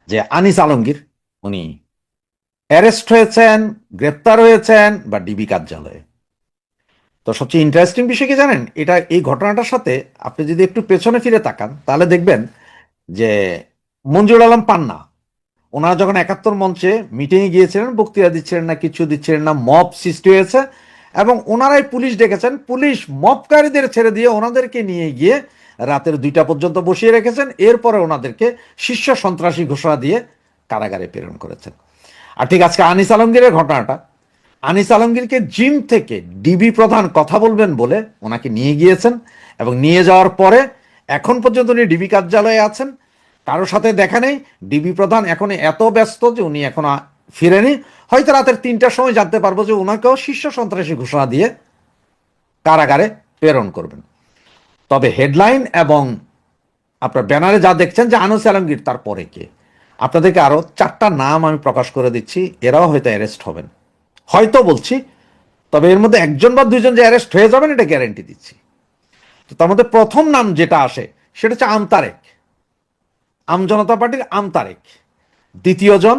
যে আনিস আলমগীর উনি অ্যারেস্ট হয়েছেন, গ্রেপ্তার হয়েছেন বা ডিবি কার্যালয়ে। তো সবচেয়ে ইন্টারেস্টিং বিষয় কি জানেন, এই ঘটনাটার সাথে আপনি যদি একটু পেছনে ফিরে তাকান তাহলে দেখবেন যে মঞ্জুর আলম পান্না ওনারা যখন 71 মঞ্চে মিটিংয়ে গিয়েছিলেন, বক্তৃতা দিচ্ছিলেন না, কিছু দিচ্ছিলেন না, মব সৃষ্টি হয়েছে এবং ওনারাই পুলিশ ডেকেছেন, পুলিশ মবকারীদের ছেড়ে দিয়ে ওনাদেরকে নিয়ে গিয়ে রাতের 2টা পর্যন্ত বসিয়ে রেখেছেন, এরপরে ওনাদেরকে শীর্ষ সন্ত্রাসী ঘোষণা দিয়ে কারাগারে প্রেরণ করেছেন। আর ঠিক আজকে আনিস আলমগীরের ঘটনাটা, আনিস আলমগীরকে জিম থেকে ডিবি প্রধান কথা বলবেন বলে ওনাকে নিয়ে গিয়েছেন এবং নিয়ে যাওয়ার পরে এখন পর্যন্ত উনি ডিবি কার্যালয়ে আছেন, কারোর সাথে দেখা নেই। ডিবি প্রধান এখন এত ব্যস্ত যে উনি এখনো ফিরেনি। হয়তো রাতের 3টার সময় জানতে পারবো যে ওনাকেও শীর্ষ সন্ত্রাসী ঘোষণা দিয়ে কারাগারে প্রেরণ করবেন। তবে হেডলাইন এবং আপনার ব্যানারে যা দেখছেন যে আনিস আলমগীর, তারপরে কে, আপনাদেরকে আরো 4টা নাম আমি প্রকাশ করে দিচ্ছি, এরাও হয়তো অ্যারেস্ট হবেন, হয়তো বলছি। তবে এর মধ্যে একজন বা দুইজন যে অ্যারেস্ট হয়ে যাবেন এটা গ্যারেন্টি দিচ্ছি। তো তার মধ্যে প্রথম নাম যেটা আসে সেটা হচ্ছে আমতারেক, আমজনতা পার্টির আমতারেক। দ্বিতীয় জন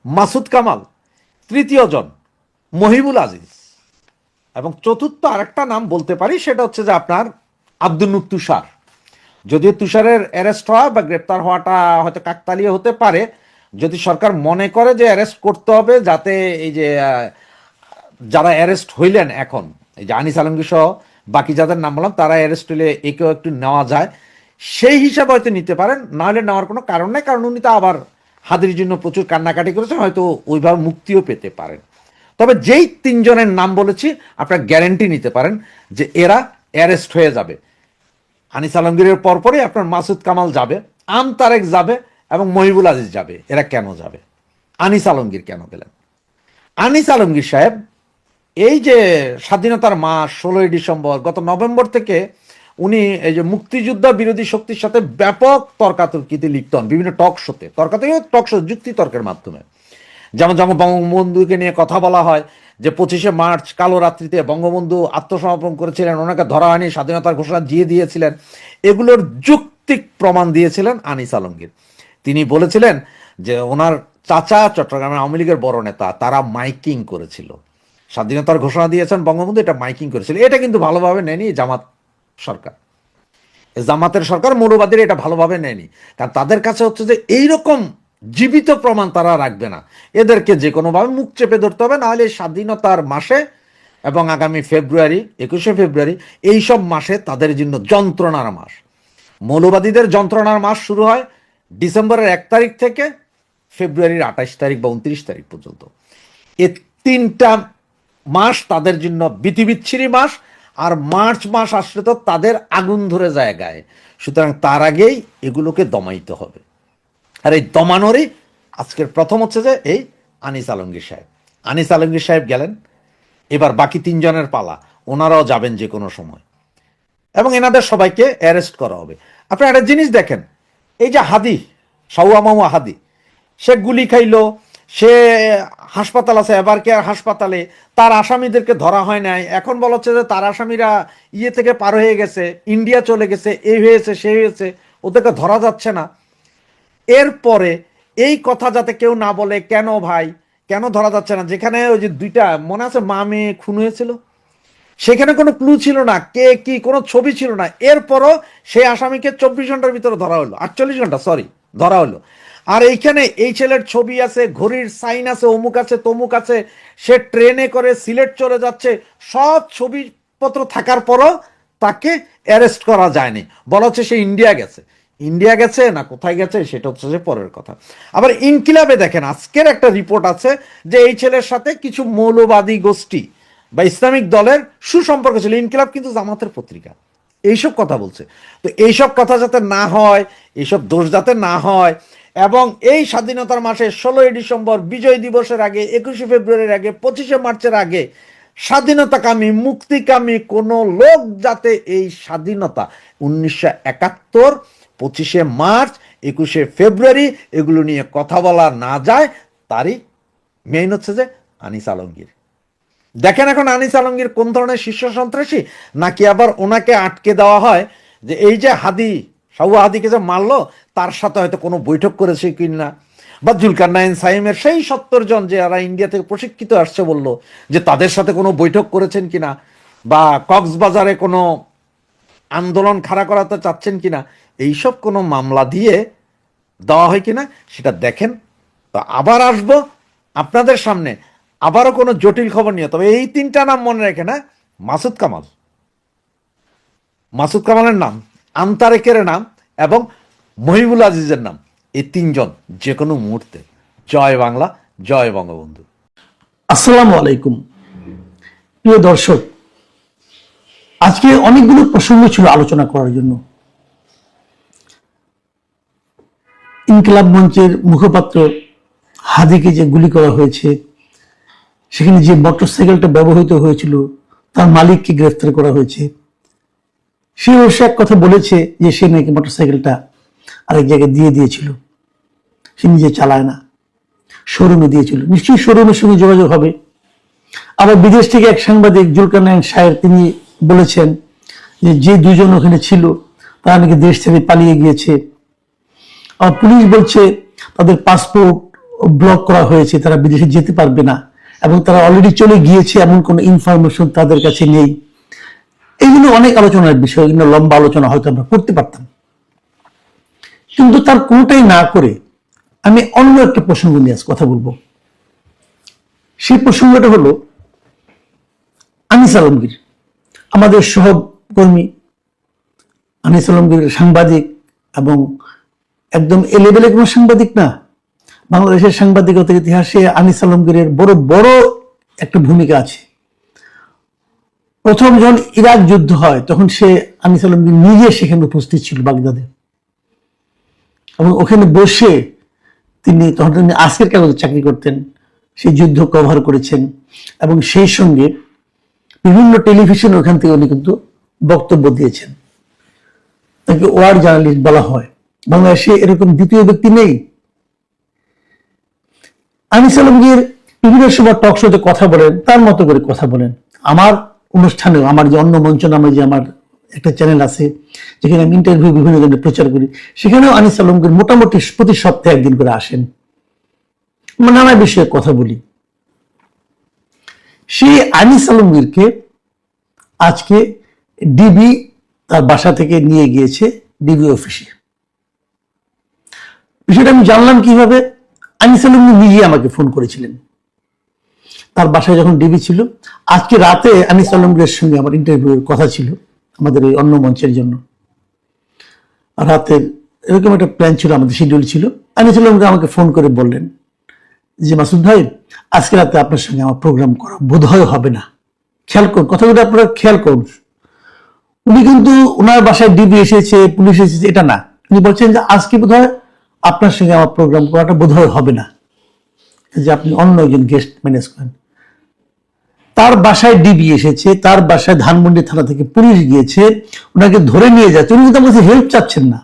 মাসুদ কামাল, তৃতীয় জন মহিবুল আজিজ, এবং চতুর্থ আরেকটা নাম বলতে পারি, সেটা হচ্ছে যে আপনার আব্দুল নূর তুষার। যদিও তুষারের অ্যারেস্ট হওয়া বা গ্রেপ্তার হওয়াটা হয়তো কাকতালীয় হতে পারে, যদি সরকার মনে করে যে অ্যারেস্ট করতে হবে যাতে এই যে যারা অ্যারেস্ট হইলেন এখন, এই যে আনিস আলমগীর সহ বাকি যাদের নাম বললাম, তারা অ্যারেস্ট হইলে একেও একটু নেওয়া যায়, সেই হিসাবে হয়তো নিতে পারেন, নাহলে নেওয়ার কোনো কারণ নেই, কারণ উনি তো আবার হাদির জন্য প্রচুর কান্নাকাটি করেছেন, হয়তো ওইভাবে মুক্তিও পেতে পারেন। তবে যেই 3জনের নাম বলেছি আপনার গ্যারেন্টি নিতে পারেন যে এরা অ্যারেস্ট হয়ে যাবে। আনিস আলমগীরের পরপরই আপনার মাসুদ কামাল যাবে, আম তারেক যাবে এবং মহিবুল আজিজ যাবে। এরা কেন যাবে? আনিস আলমগীর কেন গেলেন? আনিস আলমগীর সাহেব এই যে স্বাধীনতার মাস 16ই ডিসেম্বর, গত নভেম্বর থেকে উনি এই যে মুক্তিযোদ্ধা বিরোধী শক্তির সাথে ব্যাপক তর্কাতর্কিতে লিপ্ত হন, বিভিন্ন টক শোতে, টক শো যুক্তি তর্কের মাধ্যমে। যেমন যেমন বঙ্গবন্ধুকে নিয়ে কথা বলা হয় যে 25শে মার্চ কালো রাত্রিতে বঙ্গবন্ধু আত্মসমর্পণ করেছিলেন, ওনাকে ধরা হয়নি, স্বাধীনতার ঘোষণা দিয়ে দিয়েছিলেন, এগুলোর যুক্তিক প্রমাণ দিয়েছিলেন আনিস আলমগীর। তিনি বলেছিলেন যে ওনার চাচা চট্টগ্রামের আওয়ামী লীগের বড় নেতা, তারা মাইকিং করেছিল, স্বাধীনতার ঘোষণা দিয়েছেন বঙ্গবন্ধু, এটা মাইকিং করেছিল। এটা কিন্তু ভালোভাবে নেয়নি জামাত সরকার, জামাতের সরকার, মৌলবাদীরা এটা ভালোভাবে নেয়নি, কারণ তাদের কাছে হচ্ছে যে এইরকম জীবিত প্রমাণ তারা রাখবে না, এদেরকে যে কোনোভাবে মুখ চেপে ধরতে হবে, নাহলে স্বাধীনতার মাসে এবং আগামী ফেব্রুয়ারি, 21শে ফেব্রুয়ারি, এইসব মাসে তাদের জন্য যন্ত্রণার মাস। মৌলবাদীদের যন্ত্রণার মাস শুরু হয় ডিসেম্বরের 1 তারিখ থেকে ফেব্রুয়ারির 28 তারিখ বা 29 তারিখ পর্যন্ত। এ 3টা মাস তাদের জন্য বিধিবিচ্ছিরি মাস। আর মার্চ মাস আসলে তো তাদের আগুন ধরে যায় গায়ে। সুতরাং তার আগেই এগুলোকে দমাইতে হবে। আর এই দমানোরই আজকের প্রথম হচ্ছে যে এই আনিস আলমগীর সাহেব। আনিস আলমগীর সাহেব গেলেন, এবার বাকি 3জনের পালা, ওনারাও যাবেন যে কোনো সময় এবং এনাদের সবাইকে অ্যারেস্ট করা হবে। আপনি একটা জিনিস দেখেন, এই যে হাদি, সাউয়া মামা হাদি, সে গুলি খাইলো, সে হাসপাতাল আছে, এবার কেয়ার হাসপাতালে, তার আসামিদেরকে ধরা হয় নাই, এখন বলা হচ্ছে যে তার আসামিরা ইয়ে থেকে পার হয়ে গেছে, ইন্ডিয়া চলে গেছে, এই হয়েছে সেই হয়েছে, ওদেরকে ধরা যাচ্ছে না। এরপরে এই কথা যাতে কেউ না বলে, কেন ভাই কেন ধরা যাচ্ছে না, যেখানে ওই যে 2টা মনে আছে মা মেয়ে খুন হয়েছিল, সেখানে কোনো ক্লু ছিল না, কে কি, কোনো ছবি ছিল না, এরপরও সেই আসামিকে 24 ঘন্টার ভিতরে ধরা হলো, 48 ঘন্টা সরি, ধরা হলো। আর এইখানে এই ছেলের ছবি আছে, ঘড়ির সাইন আছে, অমুক আছে তমুক আছে, সে ট্রেনে করে সিলেট চলে যাচ্ছে, সব ছবিপত্র থাকার পরও তাকে অ্যারেস্ট করা যায়নি। বলা হচ্ছে সে ইন্ডিয়া গেছে। ইন্ডিয়া গেছে না কোথায় গেছে সেটা হচ্ছে যে পরের কথা। আবার ইনকিলাবে দেখেন আজকের একটা রিপোর্ট আছে যে এই ছেলের সাথে কিছু মৌলবাদী গোষ্ঠী বা ইসলামিক দলের সুসম্পর্ক ছিল। ইনকিলাব কিন্তু জামাতের পত্রিকা, এইসব কথা বলছে। তো এইসব কথা যাতে না হয়, এইসব দোষ যাতে না হয়, এবং এই স্বাধীনতার মাসে 16ই ডিসেম্বর বিজয় দিবসের আগে, 21শে ফেব্রুয়ারির আগে, 25শে মার্চের আগে স্বাধীনতাকামী মুক্তিকামী কোনো লোক যাতে এই স্বাধীনতা 1971, 25শে মার্চ, 21শে ফেব্রুয়ারি এগুলো নিয়ে কথা বলা না যায়, তারই মেইন হচ্ছে যে আনিস আলমগীর। দেখেন এখন আনিস আলমগীর কোন ধরনের শীর্ষ সন্ত্রাসী, নাকি আবার ওনাকে আটকে দেওয়া হয় যে এই যে হাদি, সাউয়া হাদিকে যে মারলো, তার সাথে হয়তো কোনো বৈঠক করেছে কিনা, বা জুলকারনাইন সাইমের সেই 70 জন যে যারা ইন্ডিয়া থেকে প্রশিক্ষিত আসছে বলল যে তাদের সাথে কোনো বৈঠক করেছেন কিনা, বা কক্সবাজারে কোনো আন্দোলন খাড়া করাতে চাচ্ছেন কিনা, এইসব কোনো মামলা দিয়ে দেওয়া হয় কিনা সেটা দেখেন। তো আবার আসবো আপনাদের সামনে আবারও কোনো জটিল খবর নিয়ে। তবে এই 3টা নাম মনে রেখে না, মাসুদ কামালের নাম, আন্তারেকের নাম এবং মহিবুল আজিজের নাম, এই 3জন যে কোনো মুহূর্তে। জয় বাংলা, জয় বঙ্গবন্ধু। আসসালামু আলাইকুম প্রিয় দর্শক, আজকে অনেকগুলো প্রসঙ্গ ছিল আলোচনা করার জন্য। ইনকিলাব মঞ্চের মুখপাত্র হাদিকে যে গুলি করা হয়েছে, সেখানে যে মোটরসাইকেলটা ব্যবহৃত হয়েছিল তার মালিককে গ্রেফতার করা হয়েছে। সে অবশ্য এক কথা বলেছে যে সে নাকি মোটরসাইকেলটা আরেক জায়গায় দিয়ে দিয়েছিল, সে নিজে চালায় না, শোরুমে দিয়েছিল। নিশ্চয়ই শোরুমের সঙ্গে যোগাযোগ হবে। আবার বিদেশ থেকে এক সাংবাদিক জুলকারনাইন সাহেব তিনি বলেছেন যে 2জন ওখানে ছিল তারা নাকি দেশ থেকে পালিয়ে গিয়েছে। আর পুলিশ বলছে তাদের পাসপোর্ট ব্লক করা হয়েছে, তারা বিদেশে যেতে পারবে না, এবং তারা অলরেডি চলে গিয়েছে এমন কোনো ইনফরমেশন তাদের কাছে নেই। এইগুলো অনেক আলোচনার বিষয়, এগুলো লম্বা আলোচনা হয়তো আমরা করতে পারতাম, কিন্তু তার কোনোটাই না করে আমি অন্য একটা প্রসঙ্গ নিয়ে কথা বলবো। সেই প্রসঙ্গটা হলো আনিস আলমগীর, আমাদের সহকর্মী আনিস আলমগীর সাংবাদিক, এবং একদম এ লেভেলের কোনো সাংবাদিক না। বাংলাদেশের সাংবাদিকতার ইতিহাসে আনিস আলমগীরের বড় বড় একটা ভূমিকা আছে। প্রথম যখন ইরাক যুদ্ধ হয় তখন আনিস আলমগীর নিজে সেখানে উপস্থিত ছিল বাগদাদে, এবং ওখানে বসে তখন তিনি আজকের কাগজে চাকরি করতেন, সেই যুদ্ধ কভার করেছেন, এবং সেই সঙ্গে বিভিন্ন টেলিভিশন ওখান থেকে উনি কিন্তু বক্তব্য দিয়েছেন। তাকে ওয়ার জার্নালিস্ট বলা হয়। বাংলাদেশে এরকম দ্বিতীয় ব্যক্তি নেই। আনিস আলমগীর বিভিন্ন সময় টক শোতে কথা বলেন, তার মতো করে কথা বলেন। আমার অনুষ্ঠানেও, আমার যে অন্য মঞ্চ নামে যে আমার একটা চ্যানেল আছে যেখানে আমি ইন্টারভিউ বিভিন্ন ধরনের প্রচার করি, সেখানেও আনিস আলমগীর মোটামুটি প্রতি সপ্তাহে একদিন করে আসেন, নানা বিষয়ে কথা বলি। সেই আনিস আলমগীরকে আজকে ডিবি তার বাসা থেকে নিয়ে গিয়েছে ডিবি অফিসে। বিষয়টা আমি জানলাম কিভাবে? আনিস আলমগীর নিজে আমাকে ফোন করেছিলেন। তার বাসায় যখন ডিবি ছিল, আজকে রাতে আনিস আলমগীরের সঙ্গে আমার ইন্টারভিউর কথা ছিল আমাদের এই অন্য মঞ্চের জন্য। রাতের এরকম একটা প্ল্যান ছিল, আমাদের শিডিউল ছিল। আনিস আলমগীর আমাকে ফোন করে বললেন যে মাসুদ ভাই, আজকে রাতে আপনার সঙ্গে আমার প্রোগ্রাম করা বোধহয় হবে না। খেয়াল করুন কথাগুলো, আপনারা খেয়াল করুন। উনি কিন্তু ওনার বাসায় ডিবি এসেছে, পুলিশ এসেছে, এটা না। উনি বলছেন যে আজকে বোধহয় আপনার সঙ্গে আমার প্রোগ্রাম করাটা বোধহয় হবে না, যে আপনি অন্য একজন গেস্ট ম্যানেজ করেন। তার বাসায় ডিবি এসেছে, তার বাসায় ধানমন্ডি থানা থেকে পুলিশ গিয়েছে, ওনাকে ধরে নিয়ে যাচ্ছে। উনি কিন্তু আমার কাছে হেল্প চাচ্ছেন না।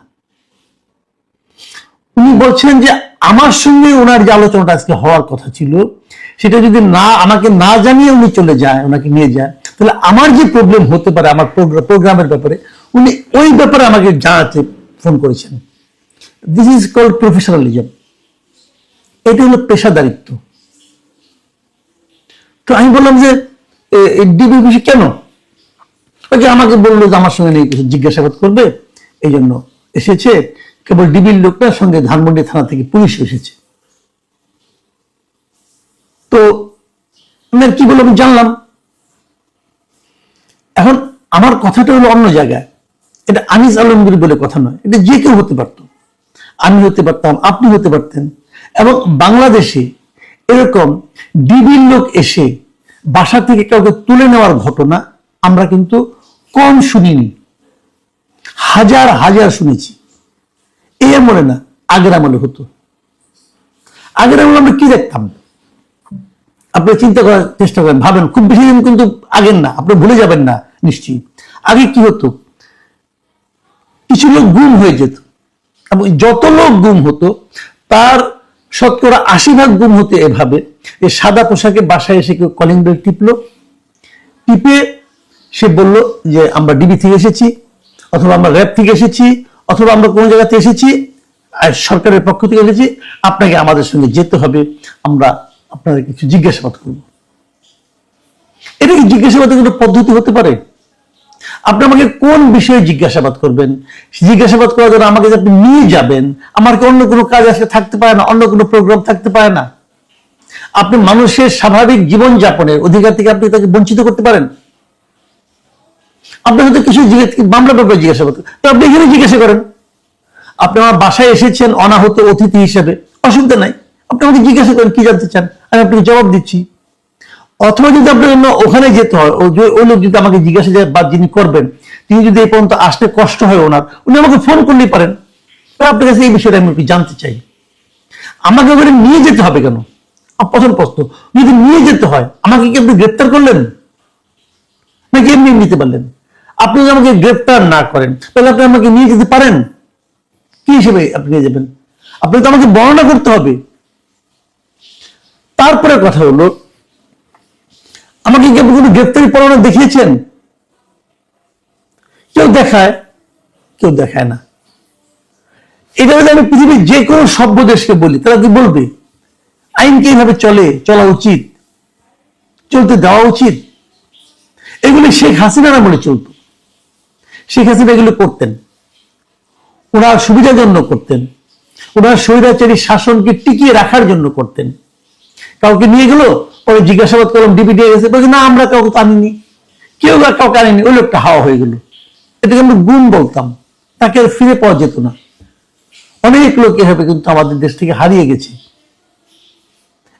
উনি বলছেন যে আমার সঙ্গে ওনার যে আলোচনাটা আজকে হওয়ার কথা ছিল, সেটা যদি আমাকে না জানিয়ে উনি চলে যায়, ওনাকে নিয়ে যায়, তাহলে আমার যে প্রবলেম হতে পারে আমার প্রোগ্রামের ব্যাপারে, উনি ওই ব্যাপারে আমাকে জানাতে ফোন করেছেন। This is called professionalism. এটা হলো পেশাদারিত্ব। তো আমি বললাম যে ডিবি বিষয় কেন? আমাকে বললো যে আমার সঙ্গে কিছু জিজ্ঞাসাবাদ করবে, এই জন্য এসেছে। কেবল ডিবির লোকটার সঙ্গে ধানমন্ডি থানা থেকে পুলিশ এসেছে। তো আমি কি বলবো আমি জানলাম। এখন আমার কথাটা হলো অন্য জায়গায়। এটা আনিস আলমগীর বলে কথা নয়, এটা যে কেউ হতে পারত। আমি হতে পারতাম, আপনি হতে পারতেন। এবং বাংলাদেশে এরকম ডিবির লোক এসে বাসা থেকে কাউকে তুলে নেওয়ার ঘটনা আমরা কিন্তু কম শুনিনি, হাজার হাজার শুনেছি। এই আমলে না, আগের আমলে হতো। আগের আমলে আমরা কি দেখতাম? আপনি চিন্তা করার চেষ্টা করেন, ভাবেন, খুব বেশি দিন কিন্তু আগের না, আপনি ভুলে যাবেন না নিশ্চয়ই। আগে কি হতো? কিছু লোক গুম হয়ে যেত, এবং যত লোক গুম হতো তার 80% গুম হতো এভাবে যে সাদা পোশাকে বাসায় এসে কেউ কলিং বেল টিপে সে বলল যে আমরা ডিবি থেকে এসেছি, অথবা আমরা র্যাব থেকে এসেছি, অথবা আমরা কোন জায়গাতে এসেছি, সরকারের পক্ষ থেকে লিখেছি আপনাকে আমাদের সঙ্গে যেতে হবে, আমরা আপনাদের কিছু জিজ্ঞাসাবাদ করব। এটা কি জিজ্ঞাসাবাদের কোনো পদ্ধতি হতে পারে? আপনি আমাকে কোন বিষয়ে জিজ্ঞাসাবাদ করবেন? জিজ্ঞাসাবাদ করার জন্য আমাকে যে আপনি নিয়ে যাবেন, আমার কি অন্য কোনো কাজ আসলে থাকতে পারে না, অন্য কোনো প্রোগ্রাম থাকতে পারে না? আপনি মানুষের স্বাভাবিক জীবনযাপনের অধিকার থেকে আপনি তাকে বঞ্চিত করতে পারেন? আপনি হয়তো কিছু মামলা ব্যাপারে জিজ্ঞাসাবাদ করেন, তো আপনি এখানে জিজ্ঞাসা করেন। আপনি আমার বাসায় এসেছেন অনাহত অতিথি হিসেবে, অসুবিধা নাই, আপনি আমাকে জিজ্ঞাসা করেন কি জানতে চান, আমি আপনাকে জবাব দিচ্ছি। অথবা যদি আপনার জন্য ওখানে যেতে হয়, ওই লোক যদি আমাকে জিজ্ঞাসা বা যিনি করবেন তিনি যদি এই পর্যন্ত আসতে কষ্ট হয় ওনার, উনি আমাকে ফোন করলেই পারেন, আপনার কাছে এই বিষয়টা আমি একটু জানতে চাই। আমাকে ওখানে নিয়ে যেতে হবে কেন? প্রথম প্রশ্ন, যদি নিয়ে যেতে হয় আমাকে কি আপনি গ্রেপ্তার করলেন নাকি এমনি নিতে পারলেন? আপনি যদি আমাকে গ্রেপ্তার না করেন তাহলে আপনি আমাকে নিয়ে যেতে পারেন কি হিসেবে? আপনি নিয়ে যাবেন, আপনি তো আমাকে বর্ণনা করতে হবে। তারপরে কথা হলো, আমাকে কি আপনি কোনো গ্রেপ্তারি পরোয়ানা দেখিয়েছেন? কেউ দেখায়, কেউ দেখায় না। এটা যদি আমি পৃথিবীর যে কোনো সভ্য দেশকে বলি, তারা কি বলবে আইনকে এইভাবে চলা উচিত, চলতে দেওয়া উচিত? এগুলি শেখ হাসিনার আমলে চলত। শেখ হাসিনা এগুলো করতেন, ওনার সুবিধার জন্য করতেন, ওনার স্বৈরাচারী শাসনকে টিকিয়ে রাখার জন্য করতেন। কাউকে নিয়ে গেল, পরে জিজ্ঞাসাবাদ করলাম ডিবি দিয়ে গেছে, বলছে না আমরা কাউকে আনিনি, কেউ আর কাউকে আনিনি, ওই লোকটা হাওয়া হয়ে গেল। এটাকে আমরা গুণ বলতাম, তাকে আর ফিরে পাওয়া যেত না। অনেক লোক এভাবে কিন্তু আমাদের দেশ থেকে হারিয়ে গেছে।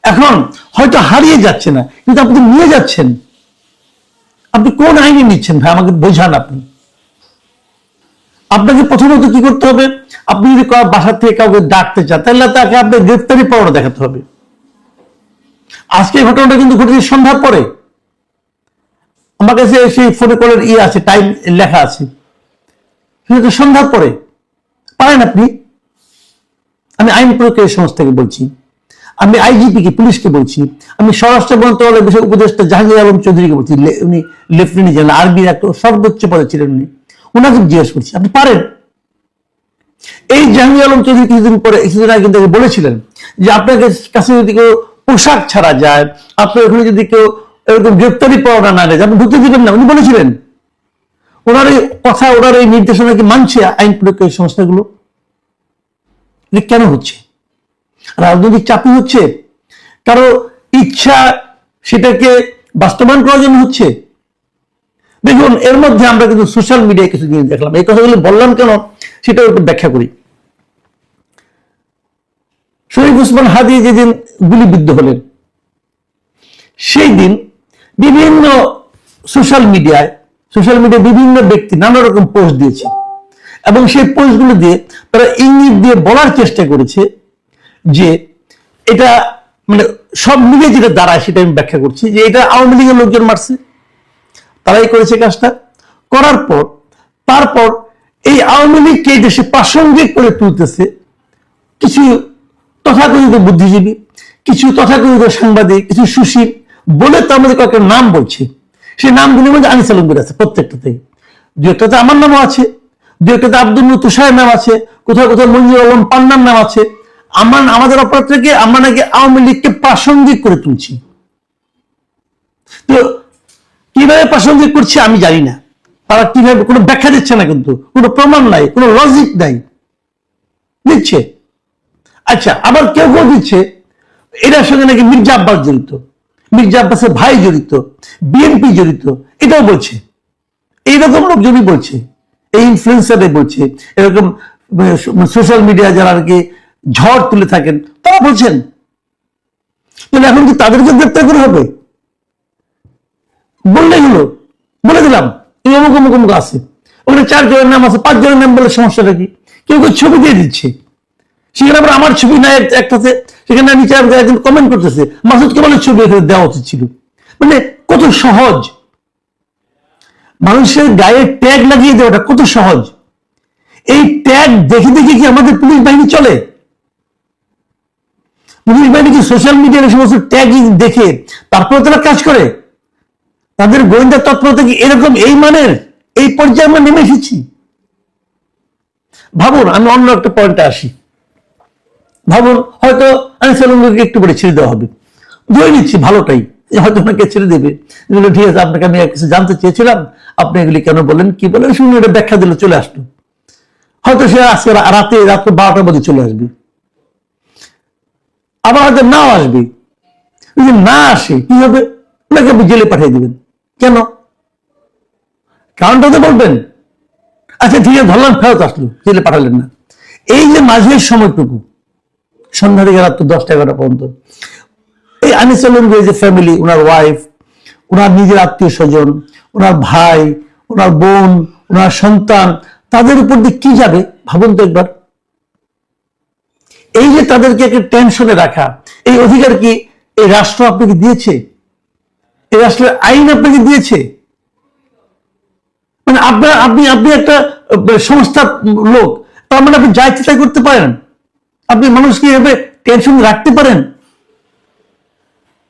এখন হয়তো হারিয়ে যাচ্ছে না, কিন্তু আপনি নিয়ে যাচ্ছেন। আপনি কোন আইনে নিচ্ছেন ভাই, আমাকে বোঝান। আপনাকে প্রথমত কি করতে হবে, আপনি যদি বাসা থেকে কাউকে ডাকতে চান তাহলে তাকে আপনার গ্রেফতারি পরোয়ানা দেখাতে হবে। আজকে ঘটনাটা কিন্তু ঘটেছে সন্ধ্যার পরে। আমার কাছে সেই ফোনে কলের আছে, টাইম লেখা আছে, কিন্তু সন্ধ্যার পরে পারেন আপনি। আমি আইন প্রয়োগকারী সংস্থাকে বলছি, আমি আইজিপি কে, পুলিশকে বলছি, আমি স্বরাষ্ট্র মন্ত্রণালয়ের বিষয় উপদেষ্টা জাহাঙ্গীর আলম চৌধুরীকে বলছি, উনি লেফটেন্যান্ট জেনারেল, আর্মির একটা সর্বোচ্চ পদে ছিলেন উনি, ওনাকে জিজ্ঞেস করছি আপনি পারেন। এই জাহাঙ্গীর আলম চৌধুরী কিছুদিন আগে কিন্তু বলেছিলেন যে আপনার কাছে যদি কেউ পোশাক ছাড়া যায়, আপনার ওখানে যদি কেউ এরকম গ্রেপ্তারি পরোয়ানা না নেয়, আপনি ঢুকতে দিবেন না, উনি বলেছিলেন। ওনার এই কথা, ওনার এই নির্দেশনা কি মানছে আইন প্রয়োগকারী সংস্থাগুলো? এটা কেন হচ্ছে? রাজনৈতিক চাপই হচ্ছে? কারো ইচ্ছা সেটাকে বাস্তবায়ন করার জন্য হচ্ছে? দেখুন, এর মধ্যে আমরা কিন্তু সোশ্যাল মিডিয়ায় কিছু জিনিস দেখলাম। এই কথাগুলো বললাম কেন সেটার উপর ব্যাখ্যা করি। শরীফ ওসমান হাদি যেদিন গুলিবিদ্ধ হলেন, সেই দিন বিভিন্ন সোশ্যাল মিডিয়ায় বিভিন্ন ব্যক্তি নানা রকম পোস্ট দিয়েছে, এবং সেই পোস্টগুলো দিয়ে তারা ইঙ্গিত দিয়ে বলার চেষ্টা করেছে যে এটা মানে সব মিলে যেটা দাঁড়ায় সেটা আমি ব্যাখ্যা করছি, যে এটা আওয়ামী লীগের লোকজন মারছে, তারাই করেছে কাজটা। করার পর তারপর এই আওয়ামী লীগকে দেশে প্রাসঙ্গিক করে তুলতেছে কিছু তথাকথিত বুদ্ধিজীবী, কিছু তথাকথিত সাংবাদিক, কিছু সুশীল বলে তো আমাদের কয়েকটা নাম বলছে। সেই নামগুলির মধ্যে আনিস আলমগীর আছে প্রত্যেকটাতেই, দু একটাতে আমার নামও আছে, দু একটাতে আব্দুল তুষারের নাম আছে, কোথাও কোথাও মঞ্জুর আলম পান্নার নাম আছে। আমাদের অপরাধ থেকে আমরা নাকি আওয়ামী লীগকে প্রাসঙ্গিক করে তুলছি। তো কিভাবে প্রাসঙ্গিক করছে আমি জানি না, তারা কিভাবে, কোনো ব্যাখ্যা দিচ্ছে না, কিন্তু কোনো প্রমাণ নাই, কোনো লজিক নাই, দিচ্ছে। আচ্ছা, আবার কেউ কেউ দিচ্ছে এটার সঙ্গে নাকি মির্জা আব্বাস জড়িত, মির্জা আব্বাসের ভাই জড়িত, বিএনপি জড়িত, এটাও বলছে। এইরকম লোকজনই বলছে, এই ইনফ্লুয়েন্সারে বলছে, এরকম সোশ্যাল মিডিয়া যারা আর কি ঝড় তুলে থাকেন তারা বলছেন। তাহলে এখন কি তাদেরকে গ্রেপ্তার করা হবে? বললেই হলো, বলে দিলাম এই অমুক অমুক অমুক আছে, ওখানে 4 জনের নাম আছে, 5 জনের নাম বলে সমস্যাটা কি? কেউ কেউ ছবি দিয়ে দিচ্ছে, সেখানে আবার আমার ছবি নাই একটাতে, সেখানে নিচে একজন কমেন্ট করতেছে মাসুদ কেমালের ছবি এখানে দেওয়া উচিত ছিল। মানে কত সহজ, মানুষের গায়ে ট্যাগ লাগিয়ে দেওয়াটা কত সহজ। এই ট্যাগ দেখে দেখে কি আমাদের পুলিশ বাহিনী চলে? পুলিশ বাহিনী কি সোশ্যাল মিডিয়ার সমস্ত ট্যাগ দেখে তারপরে তারা কাজ করে? তাদের গোয়েন্দা তৎপরতা কি এরকম এই মানের, এই পর্যায়ে আমরা নেমে এসেছি? ভাবুন, আমি অন্য একটা পয়েন্টে আসি। ভাবুন হয়তো আনিস আলমগীরকে একটু করে ছেড়ে দেওয়া হবে, ধরে নিচ্ছি ভালোটাই, যে হয়তো ওনাকে ছেড়ে দেবে, বলে ঠিক আছে আপনাকে আমি কিছু জানতে চেয়েছিলাম, আপনি এগুলি কেন বলেন, কি বলেন, শুনে এটা ব্যাখ্যা দিলে চলে আসলো। হয়তো সে আজকে রাতে 12টার মধ্যে চলে আসবে, আবার হয়তো নাও আসবে। যদি না আসে কি হবে, ওনাকে আপনি জেলে পাঠিয়ে দিবেন। কেন? কারণটা তো বলবেন। আচ্ছা ঠিক আছে, ধরলাম ফেরত আসলো, জেলে পাঠালেন না। এই যে মাঝের সময়টুকু সন্ধ্যা থেকে রাত 10টা-11টা পর্যন্ত এই আনিস আলমগীর যে ফ্যামিলি, ওনার ওয়াইফ, ওনার নিজের আত্মীয় স্বজন, ওনার ভাই, ওনার বোন, ওনার সন্তান, তাদের উপর দিয়ে কি যাবে ভাবুন তো একবার। এই যে তাদেরকে একটা টেনশনে রাখা, এই অধিকার কি এই রাষ্ট্র আপনাকে দিয়েছে? এই রাষ্ট্রের আইন আপনাকে দিয়েছে? মানে আপনি একটা সংস্থার লোক, তার মানে আপনি যা ইচ্ছে তাই করতে পারেন? আপনি মানুষকে এভাবে টেনশন রাখতে পারেন?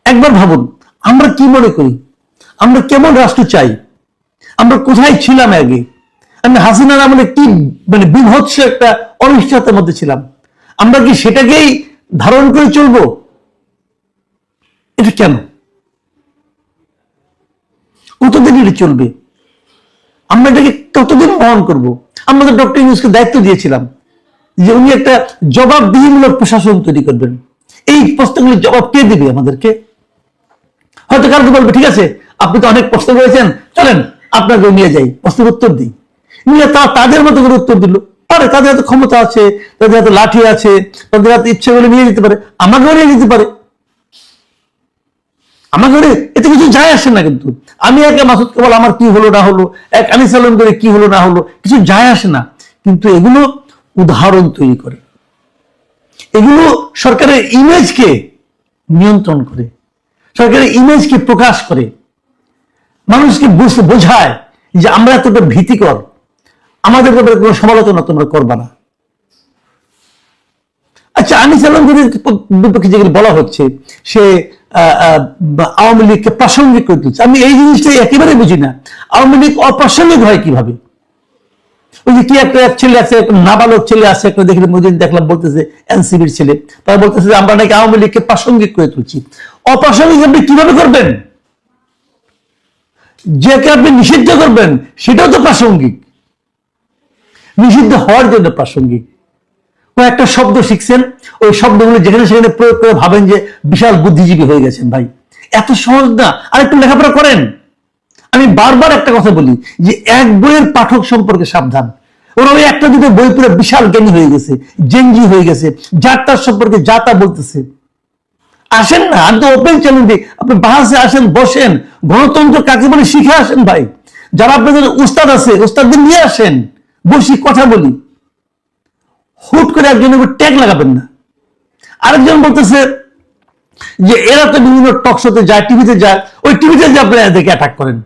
একবার ভাবুন, আমরা কি মনে করি, আমরা কেমন রাষ্ট্র চাই, আমরা কোথায় ছিলাম আগে? আমি হাসিনার আমলে কি মানে বিভৎস একটা অনিশ্চয়তার মধ্যে ছিলাম, আমরা কি সেটাকেই ধারণ করে চলবো? এটা কেন? কতদিন এটা চলবে? আমরা এটাকে কতদিন বহন করব? আমরা তো ডক্টর ইউনূসকে দায়িত্ব দিয়েছিলাম যে উনি একটা জবাবদিহিমূলক প্রশাসন তৈরি করবেন। এই প্রশ্নগুলির জবাব কে দিবে আমাদেরকে? হয়তো কালকে বলবে ঠিক আছে আপনি তো অনেক প্রশ্ন করেছেন, চলেন আপনাকে নিয়ে যাই, প্রশ্নের উত্তর দিই। নিয়ে তাদের মতো করে উত্তর দিল, পারে, তাদের হাতে ক্ষমতা আছে, তাদের হাতে লাঠি আছে, তাদের হাতে ইচ্ছে করে নিয়ে যেতে পারে, আমাকেও নিয়ে যেতে পারে। আমাকে এতে কিছু যায় আসে না, কিন্তু আমি একে মাসুদ কেবল আমার কি হলো না হলো, এক আনিস আলমগীরের কি হলো না হলো, কিছু যায় আসে না। কিন্তু এগুলো উদাহরণ তৈরি করে, এগুলো সরকারের ইমেজকে নিয়ন্ত্রণ করে, সরকারের ইমেজকে প্রকাশ করে, মানুষকে বোঝায় যে আমরা এতটা ভীতিকর, আমাদের ব্যাপারে কোনো সমালোচনা তোমরা করবা না। আচ্ছা আনিস আলমগীরের বিপক্ষে যেগুলো বলা হচ্ছে, সে আওয়ামী লীগকে প্রাসঙ্গিক করে তুলছে, আমি এই জিনিসটা একেবারে বুঝি না। আওয়ামী লীগ অপ্রাসঙ্গিক হয় কিভাবে? ওই যে কি একটা ছেলে আছে, একটা নাবালক ছেলে আছে, একটা দেখলে মদিন দেখলাম বলতেছে এনসিবির ছেলে, তারা বলতেছে যে আমরা নাকি আওয়ামী লীগকে প্রাসঙ্গিক করে তুলছি। অপ্রাসঙ্গিক আপনি কিভাবে করবেন? যাকে আপনি নিষিদ্ধ করবেন সেটাও তো প্রাসঙ্গিক, নিষিদ্ধ হওয়ার জন্য প্রাসঙ্গিক। একটা শব্দ শিখছেন, ওই শব্দগুলো যেখানে সেখানে প্রয়োগ করে ভাবেন যে বিশাল বুদ্ধিজীবী হয়ে গেছেন। ভাই এত সহজ না, আর একটু লেখাপড়া করেন। আমি বারবার একটা কথা বলি যে এক বইয়ের পাঠক সম্পর্কে সাবধান। ওরা ওই একটা দুটো বই পড়ে বিশাল জ্ঞানী হয়ে গেছে, জেনজি হয়ে গেছে, যার তার সম্পর্কে যা তা বলতেছে। আসেন না, আমি তো ওপেন চ্যালেঞ্জ দিই, আপনি বাহাসে আসেন, বসেন, গণতন্ত্র কাকে বলে শিখে আসেন। ভাই যারা আপনাদের উস্তাদ আছে, উস্তাদদের নিয়ে আসেন, বসি কথা বলি। হুট করে একজনের উপর ট্যাগ লাগাবেন না। আরেকজন বলতেছে যে এরা তো বিভিন্ন টক শোতে যায়, টিভিতে যায়, ওই টিভিতে যে আপনারা এদেরকে অ্যাটাক করেন।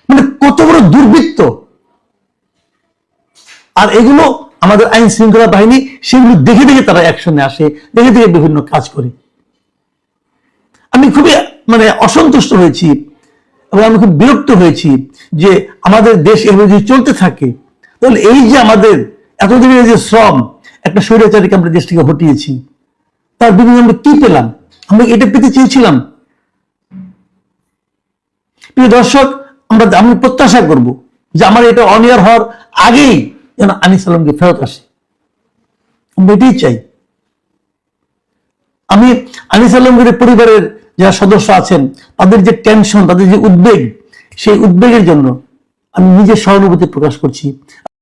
মানে কত বড় দুর্বৃত্ত! আর এগুলো আমাদের আইন শৃঙ্খলা বাহিনী সেগুলো দেখে দেখে তারা অ্যাকশনে আসে, দেখে দেখে বিভিন্ন কাজ করে। আমি খুবই মানে অসন্তুষ্ট হয়েছি এবং আমি খুব বিরক্ত হয়েছি যে আমাদের দেশ এভাবে যদি চলতে থাকে, তাহলে এই যে আমাদের এতদিনের যে শ্রম, একটা স্বৈরাচারীকে আমরা দেশ থেকে হটিয়েছি, তার বিনিময়ে আমরা কি পেলাম? আমরা এটা পেতে চেয়েছিলাম? প্রিয় দর্শক, আমি প্রত্যাশা করব যে আমার এটা অনিয়ার হওয়ার আগেই যেন আনিস আলমকে ফেরত আসে, আমরা এটাই চাই। আমি আনিস আলমগীরের পরিবারের যারা সদস্য আছেন, তাদের যে টেনশন, তাদের যে উদ্বেগ, সেই উদ্বেগের জন্য আমি নিজের সহানুভূতি প্রকাশ করছি।